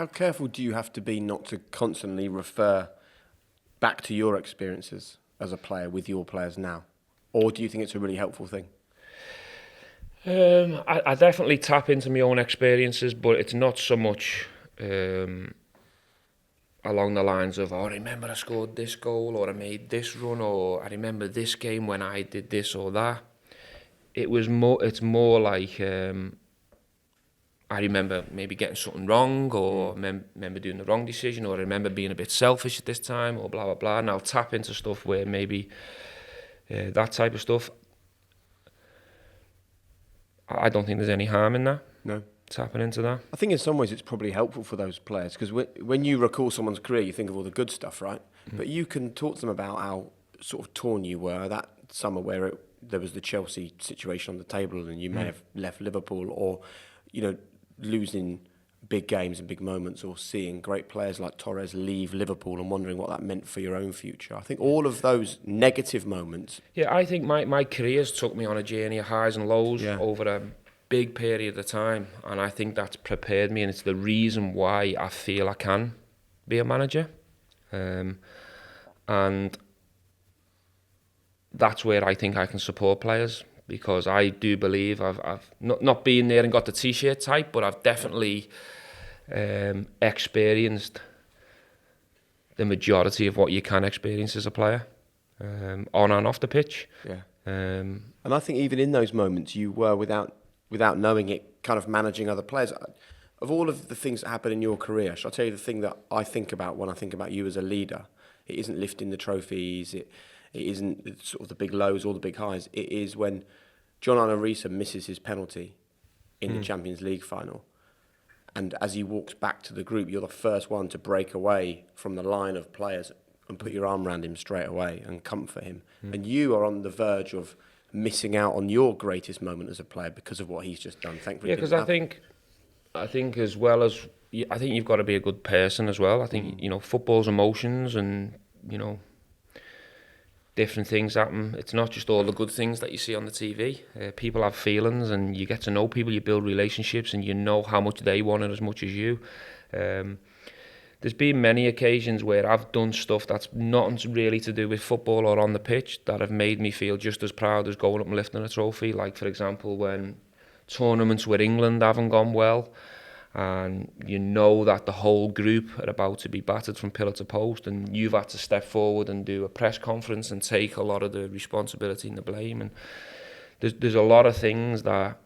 How careful do you have to be not to constantly refer back to your experiences as a player with your players now? Or do you think it's a really helpful thing? I definitely tap into my own experiences, but it's not so much along the lines of, oh, I remember I scored this goal, or I made this run, or I remember this game when I did this or that. It's more like I remember maybe getting something wrong, or remember doing the wrong decision, or I remember being a bit selfish at this time, or blah blah blah. And I'll tap into stuff where maybe that type of stuff. I don't think there's any harm in that. No. Tapping into that. I think in some ways it's probably helpful for those players because when you recall someone's career, you think of all the good stuff, right? But you can talk to them about how sort of torn you were that summer where there was the Chelsea situation on the table and you may have left Liverpool, or, you know, losing big games and big moments, or seeing great players like Torres leave Liverpool and wondering what that meant for your own future. I think all of those negative moments. Yeah, I think my careers took me on a journey of highs and lows over a big period of time, and I think that's prepared me, and it's the reason why I feel I can be a manager, and that's where I think I can support players, because I do believe I've not been there and got the t-shirt type, but I've definitely experienced the majority of what you can experience as a player, on and off the pitch. Yeah. And I think even in those moments you were, without knowing it, kind of managing other players. Of all of the things that happen in your career, shall I tell you the thing that I think about when I think about you as a leader? It isn't lifting the trophies, it isn't sort of the big lows or the big highs. It is when John Arisa misses his penalty in the Champions League final. And as he walks back to the group, you're the first one to break away from the line of players and put your arm around him straight away and comfort him. And you are on the verge of missing out on your greatest moment as a player because of what he's just done. Thankfully, yeah, because I think as well as I think you've got to be a good person as well. I think football's emotions, and different things happen. It's not just all the good things that you see on the TV. People have feelings, and you get to know people. You build relationships, and you know how much they want it as much as you. There's been many occasions where I've done stuff that's not really to do with football or on the pitch that have made me feel just as proud as going up and lifting a trophy. Like, for example, when tournaments with England haven't gone well, and you know that the whole group are about to be battered from pillar to post, and you've had to step forward and do a press conference and take a lot of the responsibility and the blame. And there's a lot of things that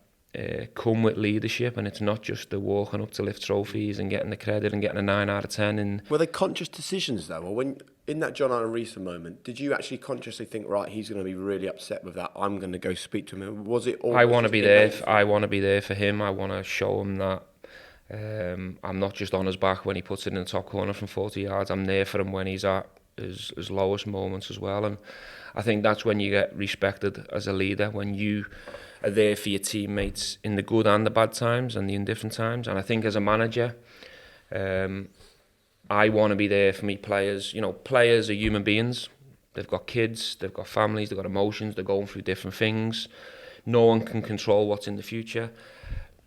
come with leadership, and it's not just the walking up to lift trophies and getting the credit and getting a 9 out of 10. And were they conscious decisions though, or when in that John Arisa moment, did you actually consciously think, right, he's going to be really upset with that, I'm going to go speak to him? Was it all? I want to be there. I want to be there for him. I want to show him that I'm not just on his back when he puts it in the top corner from 40 yards. I'm there for him when he's at his lowest moments as well. And I think that's when you get respected as a leader, when you are there for your teammates in the good and the bad times and the indifferent times. And I think as a manager, I want to be there for me players. Players are human beings. They've got kids, they've got families, they've got emotions, they're going through different things. No one can control what's in the future.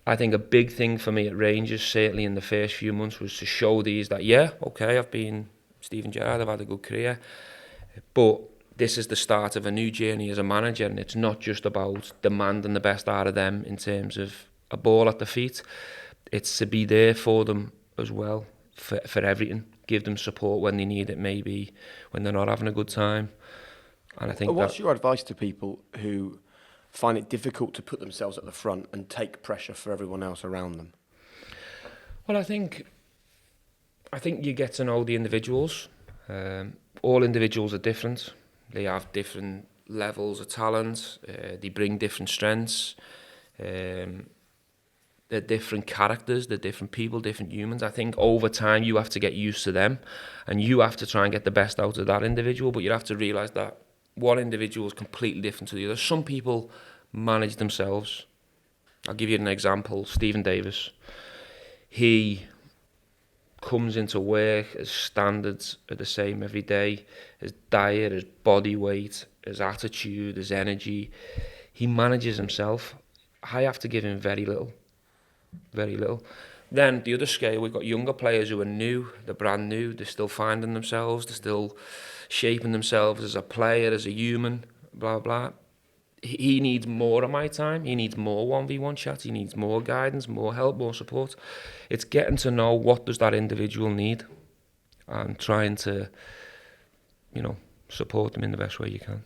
I think a big thing for me at Rangers, certainly in the first few months, was to show these that, I've been Steven Gerrard, I've had a good career, but this is the start of a new journey as a manager, and it's not just about demanding the best out of them in terms of a ball at the feet. It's to be there for them as well, for everything. Give them support when they need it, maybe when they're not having a good time. And I think what's your advice to people who find it difficult to put themselves at the front and take pressure for everyone else around them? Well, I think you get to know the individuals. All individuals are different. They have different levels of talent. They bring different strengths. They're different characters. They're different people, different humans. I think over time you have to get used to them, and you have to try and get the best out of that individual. But you have to realise that one individual is completely different to the other. Some people manage themselves. I'll give you an example. Stephen Davis. He comes into work, his standards are the same every day. His diet, his body weight, his attitude, his energy. He manages himself. I have to give him very little. Then the other scale, we've got younger players who are new, they're brand new, they're still finding themselves, they're still shaping themselves as a player, as a human, blah, blah. He needs more of my time, he needs more 1v1 chats, he needs more guidance, more help, more support. It's getting to know what does that individual need and trying to, support them in the best way you can.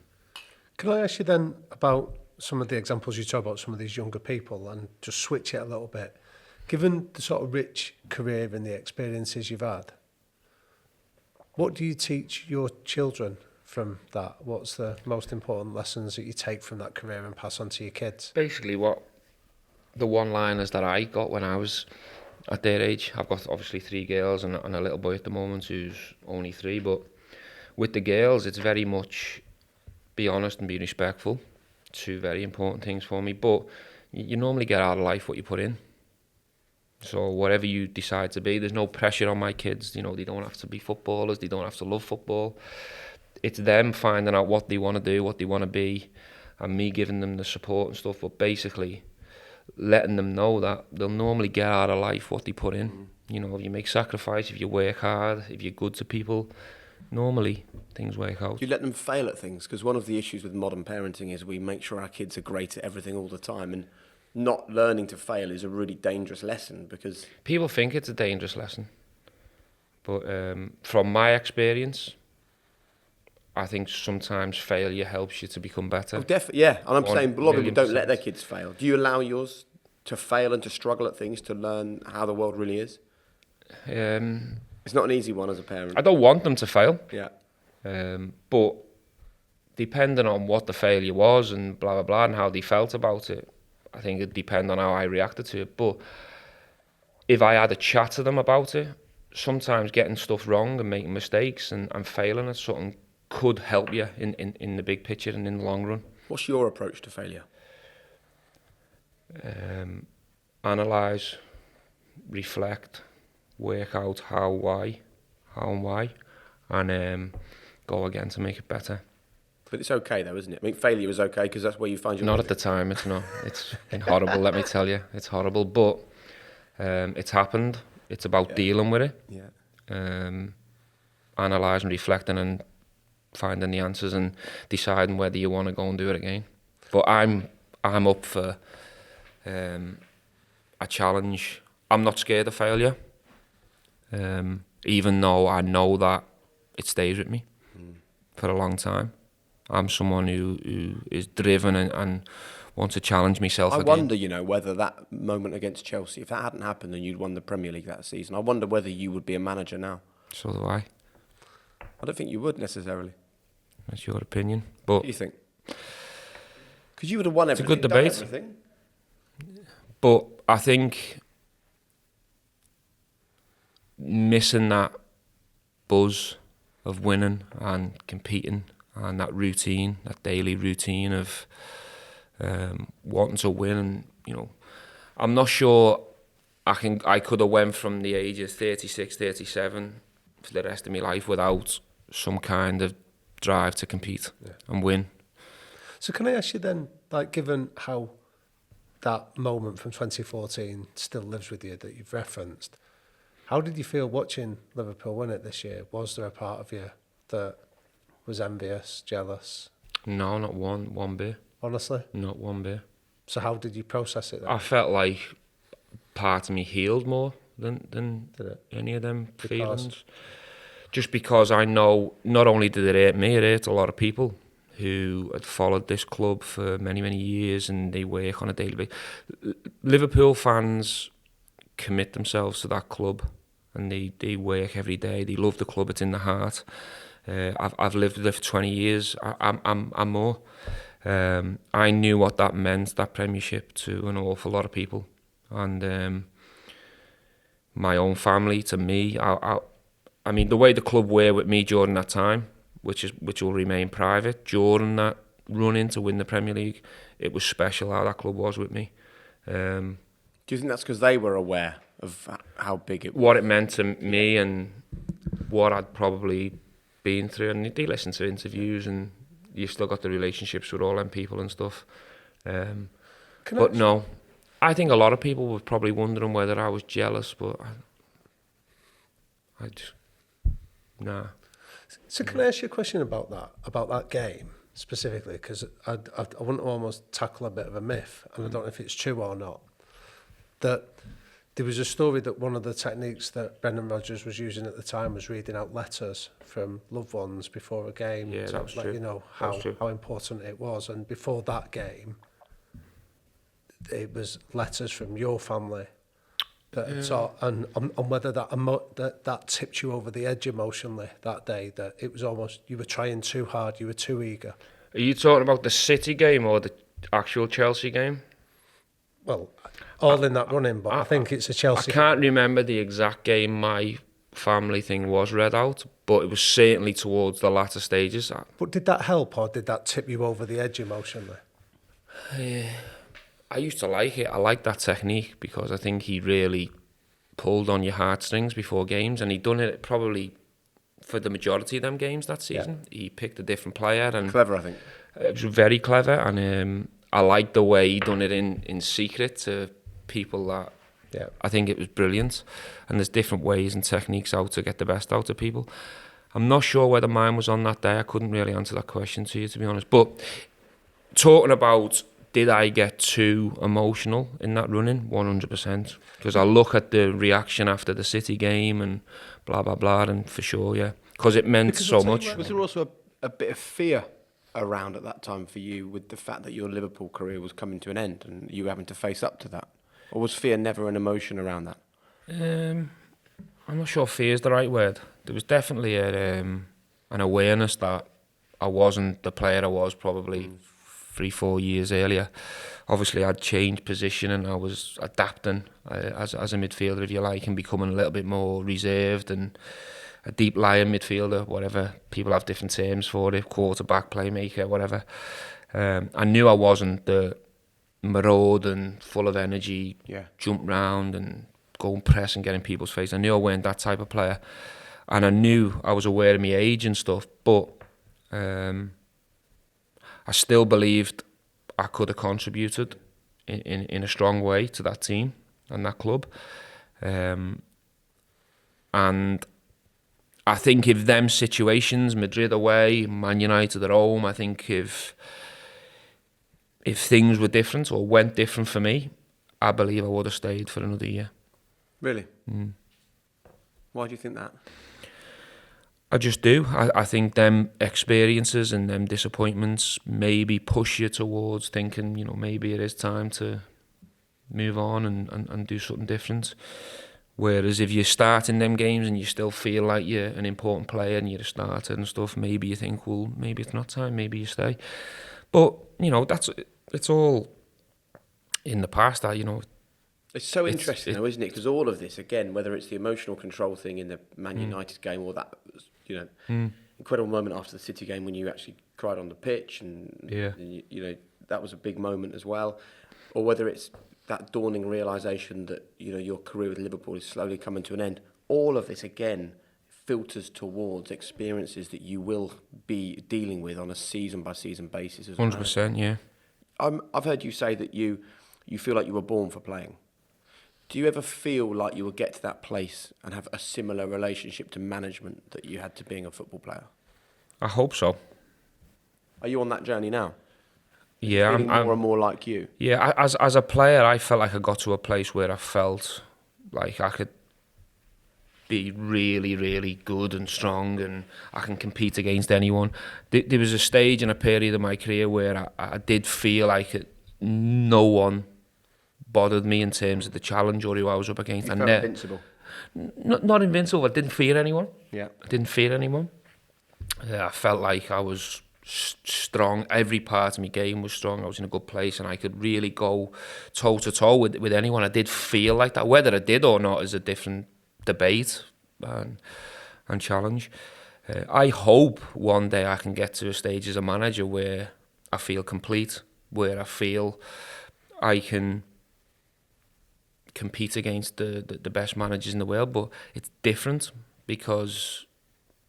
Can I ask you then about some of the examples you talk about, some of these younger people, and just switch it a little bit? Given the sort of rich career and the experiences you've had, what do you teach your children from that? What's the most important lessons that you take from that career and pass on to your kids? Basically, what the one-liners that I got when I was at their age, I've got obviously 3 girls and a little boy at the moment who's only 3, but with the girls, it's very much be honest and be respectful. 2 very important things for me, but you normally get out of life what you put in. So whatever you decide to be, there's no pressure on my kids. They don't have to be footballers. They don't have to love football. It's them finding out what they want to do, what they want to be, and me giving them the support and stuff. But basically, letting them know that they'll normally get out of life what they put in. If you make sacrifice, if you work hard, if you're good to people, normally things work out. You let them fail at things, because one of the issues with modern parenting is we make sure our kids are great at everything all the time, and not learning to fail is a really dangerous lesson, because people think it's a dangerous lesson, but from my experience, I think sometimes failure helps you to become better. Oh, definitely, yeah. And I'm saying a lot of people don't 1,000,000%. let their kids fail. Do you allow yours to fail and to struggle at things to learn how the world really is? It's not an easy one as a parent. I don't want them to fail. Yeah. But depending on what the failure was and blah, blah, blah, and how they felt about it, I think it'd depend on how I reacted to it. But if I had a chat to them about it, sometimes getting stuff wrong and making mistakes and failing at something could help you in the big picture and in the long run. What's your approach to failure? Analyse, reflect, work out how and why, and go again to make it better. But it's okay though, isn't it? I mean, failure is okay because that's where you find your Not logic. at the time, it's not. It's been horrible, let me tell you. It's horrible, but it's happened. It's about dealing with it. Yeah. Analysing, reflecting and finding the answers and deciding whether you want to go and do it again. But I'm up for a challenge. I'm not scared of failure, even though I know that it stays with me for a long time. I'm someone who is driven and wants to challenge myself again. I wonder, whether that moment against Chelsea, if that hadn't happened and you'd won the Premier League that season, I wonder whether you would be a manager now. So do I. I don't think you would necessarily. That's your opinion. But What do you think? Because you would have won everything. It's a good done debate. everything. But I think missing that buzz of winning and competing and that routine, that daily routine of wanting to win, and I'm not sure I could have went from the age of 36, 37 for the rest of my life without some kind of drive to compete and win. So can I ask you then, given how that moment from 2014 still lives with you that you've referenced, how did you feel watching Liverpool win it this year? Was there a part of you that was envious, jealous? No, not one bit. Honestly? Not one bit. So how did you process it then? I felt like part of me healed more than Did it? any of them Because? feelings. Just because I know not only did it hurt me, it hurt a lot of people who had followed this club for many, many years and they work on a daily basis. Liverpool fans commit themselves to that club and they work every day. They love the club, it's in the heart. I've lived there for 20 years. I'm more. I knew what that meant, that Premiership, to an awful lot of people. And my own family, to me, I mean, the way the club were with me during that time, which will remain private, during that run-in to win the Premier League, it was special how that club was with me. Do you think that's because they were aware of how big it was? What it meant to me and what I'd probably been through, and they listen to interviews and you've still got the relationships with all them people and stuff. No, I think a lot of people were probably wondering whether I was jealous, but I just, nah. So can I ask you a question about that game specifically? Because I want to almost tackle a bit of a myth, and I don't know if it's true or not, that there was a story that one of the techniques that Brendan Rodgers was using at the time was reading out letters from loved ones before a game Yeah, to that was let true. you know how important it was. And before that game, it was letters from your family that and whether that tipped you over the edge emotionally that day, that it was almost you were trying too hard, you were too eager. Are you talking about the City game or the actual Chelsea game? Well, all in that running, but I think it's a Chelsea I can't game. remember the exact game my family thing was read out, but it was certainly towards the latter stages. But did that help, or did that tip you over the edge emotionally? I used to like it. I like that technique because I think he really pulled on your heartstrings before games, and he'd done it probably for the majority of them games that season. Yeah. He picked a different player, and clever, I think. It was very clever, and I liked the way he done it in secret to people that. Yeah, I think it was brilliant, and there's different ways and techniques how to get the best out of people. I'm not sure whether mine was on that day. I couldn't really answer that question to you, to be honest. But talking about, did I get too emotional in that running? 100%. Because I look at the reaction after the City game and blah, blah, blah, and for sure, yeah. Because it meant so much. Was there also a bit of fear around at that time for you with the fact that your Liverpool career was coming to an end and you having to face up to that? Or was fear never an emotion around that? I'm not sure fear is the right word. There was definitely an awareness that I wasn't the player I was probably 3-4 years earlier. Obviously, I'd changed position and I was adapting as a midfielder, if you like, and becoming a little bit more reserved and a deep lying midfielder, whatever. People have different terms for it, quarterback, playmaker, whatever. I knew I wasn't the maraud and full of energy, jump round and go and press and get in people's face. I knew I weren't that type of player. And I knew I was aware of my age and stuff, but I still believed I could have contributed in a strong way to that team and that club. And I think if them situations, Madrid away, Man United at home, I think if things were different or went different for me, I believe I would have stayed for another year. Really? Why do you think that? I just do. I think them experiences and them disappointments maybe push you towards thinking, you know, maybe it is time to move on and do something different. Whereas if you start in them games and you still feel like you're an important player and you're a starter and stuff, maybe you think, well, maybe it's not time, maybe you stay. But, you know, it's all in the past, you know. It's so interesting though, isn't it? Because all of this, again, whether it's the emotional control thing in the Man United game or that, you know, incredible moment after the City game when you actually cried on the pitch and you know, that was a big moment as well. Or whether it's that dawning realisation that, you know, your career with Liverpool is slowly coming to an end. All of this, again, filters towards experiences that you will be dealing with on a season-by-season basis as well. 100%, yeah. I've heard you say that you feel like you were born for playing. Do you ever feel like you will get to that place and have a similar relationship to management that you had to being a football player? I hope so. Are you on that journey now? Yeah, I'm more and more like you. Yeah, as a player, I felt like I got to a place where I felt like I could be really, really good and strong, and I can compete against anyone. There was a stage in a period of my career where I did feel like no one bothered me in terms of the challenge or who I was up against. You felt invincible? Not invincible. I didn't fear anyone. Yeah. I didn't fear anyone. I felt like I was strong. Every part of my game was strong. I was in a good place and I could really go toe to toe with anyone. I did feel like that. Whether I did or not is a different debate and challenge. I hope one day I can get to a stage as a manager where I feel complete, where I feel I can compete against the best managers in the world, but it's different because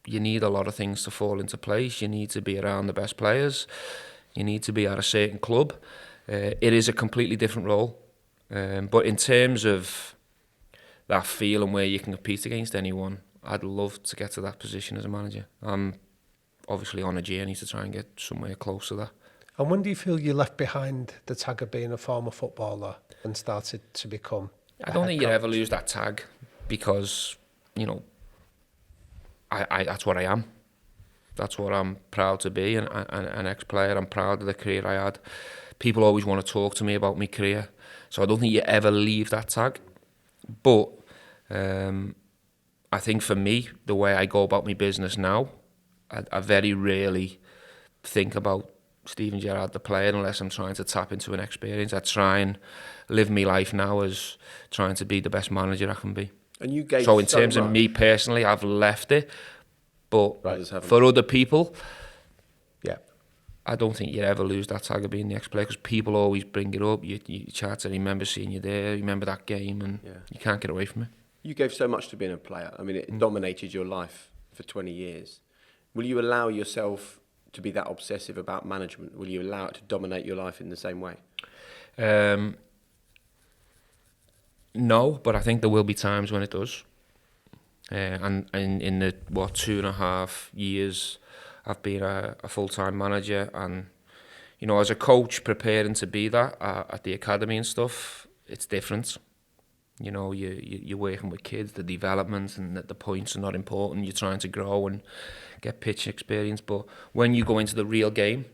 you need a lot of things to fall into place. You need to be around the best players. You need to be at a certain club. It is a completely different role, But in terms of that feeling where you can compete against anyone, I'd love to get to that position as a manager. I'm obviously on a journey to try and get somewhere close to that. And when do you feel you left behind the tag of being a former footballer and started to become I don't think you'd ever lose that tag because, you know, I that's what I am. That's what I'm proud to be, an ex-player. I'm proud of the career I had. People always want to talk to me about my career, so I don't think you ever leave that tag. But I think for me, the way I go about my business now, I very rarely think about Steven Gerrard, the player, unless I'm trying to tap into an experience. I try and live my life now as trying to be the best manager I can be. And you gave so in terms of me personally, I've left it. But for other people, yeah, I don't think you ever lose that tag of being the ex-player because people always bring it up. You try to remember seeing you there, remember that game, and you can't get away from it. You gave so much to being a player. I mean, it dominated your life for 20 years. Will you allow yourself to be that obsessive about management? Will you allow it to dominate your life in the same way? No, but I think there will be times when it does. And in the 2.5 years I've been a full-time manager, and you know, as a coach preparing to be that at the academy and stuff, it's different. You know, you're working with kids, the development and the points are not important. You're trying to grow and get pitch experience, but when you go into the real game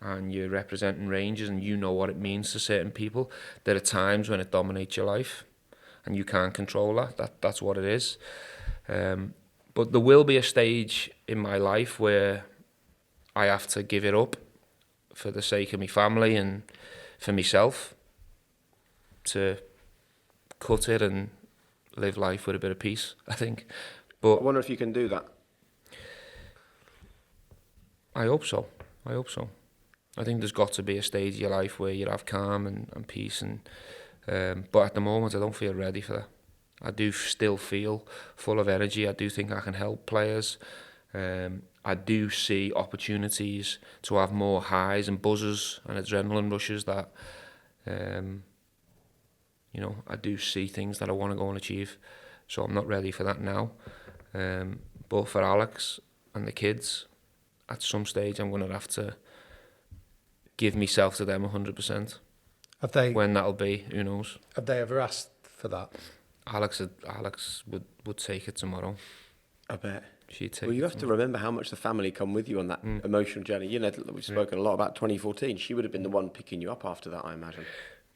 and you're representing Rangers and you know what it means to certain people, there are times when it dominates your life and you can't control that. That's what it is. But there will be a stage in my life where I have to give it up for the sake of my family and for myself, to cut it and live life with a bit of peace, I think. But I wonder if you can do that. I hope so. I think there's got to be a stage of your life where you have calm and peace, and but at the moment I don't feel ready for that. I do still feel full of energy. I do think I can help players. I do see opportunities to have more highs and buzzers and adrenaline rushes that, you know, I do see things that I want to go and achieve. So I'm not ready for that now. But for Alex and the kids, at some stage I'm going to have to give myself to them 100%. Have they? When that'll be, who knows? Have they ever asked for that? Alex would take it tomorrow. I bet. She'd take Well, you it have to remember how much the family come with you on that emotional journey. You know, we've spoken a lot about 2014. She would have been the one picking you up after that, I imagine.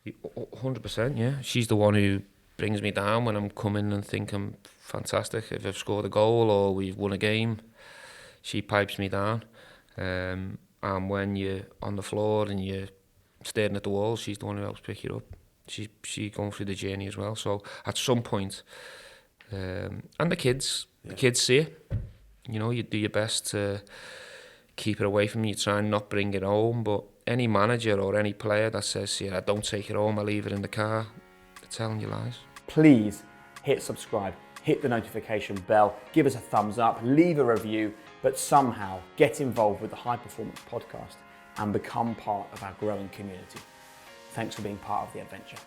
100%, yeah. She's the one who brings me down when I'm coming and think I'm fantastic. If I've scored a goal or we've won a game, she pipes me down. And when you're on the floor and you're staring at the wall, she's the one who helps pick you up. She's going through the journey as well. So at some point, and the kids see it. You know, you do your best to keep it away from you. You try and not bring it home. But any manager or any player that says, "Yeah, don't take it home, I leave it in the car," they're telling you lies. Please hit subscribe, hit the notification bell, give us a thumbs up, leave a review, but somehow get involved with the High Performance Podcast and become part of our growing community. Thanks for being part of the adventure.